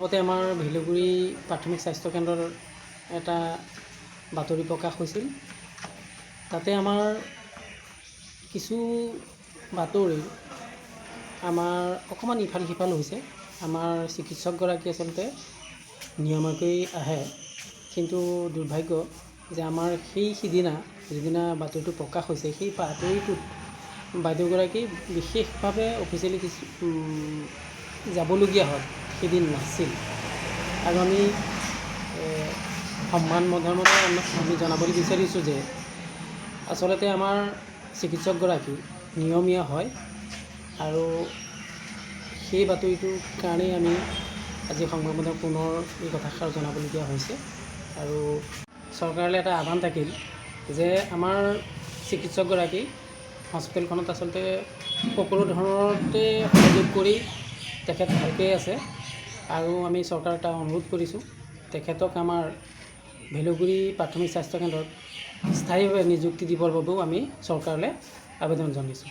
আগতে আমাৰ ভেলুগুৰি প্ৰাথমিক স্বাস্থ্য কেন্দ্ৰৰ এটা বাতৰি প্ৰকাশ হৈছিল। তাতে আমাৰ কিছু বাতৰি আমাৰ অকণমান ইফাল সিফাল হৈছে। আমাৰ চিকিৎসকগৰাকী আচলতে নিয়মীয়াকৈ আহে, কিন্তু দুৰ্ভাগ্য যে আমাৰ সিদিনা যিদিনা বাতৰিটো প্ৰকাশ হৈছে, সেই বাতৰিটোত বাইদেউগৰাকী বিশেষভাৱে অফিচিয়েলি যাবলগীয়া হয়, সেইদিন নাছিল। আৰু আমি সন্মান মধৰ্মতে আমি জনাবলৈ বিচাৰিছোঁ যে আচলতে আমাৰ চিকিৎসকগৰাকী নিয়মীয়া হয়, আৰু সেই বাতৰিটোৰ কাৰণেই আমি আজি সংবাদ মাধ্যমত পুনৰ এই কথাষাৰ জনাবলগীয়া হৈছে। আৰু চৰকাৰলৈ এটা আহ্বান থাকিল যে আমাৰ চিকিৎসকগৰাকী হস্পিটেলখনত আচলতে সকলো ধৰণতে সহযোগ কৰি তেখেত ভালকৈ আছে, আৰু আমি চৰকাৰক এটা অনুৰোধ কৰিছোঁ, তেখেতক আমাৰ ভেলুগুৰি প্ৰাথমিক স্বাস্থ্য কেন্দ্ৰত স্থায়ীভাৱে নিযুক্তি দিবৰ বাবেও আমি চৰকাৰলৈ আবেদন জনাইছোঁ।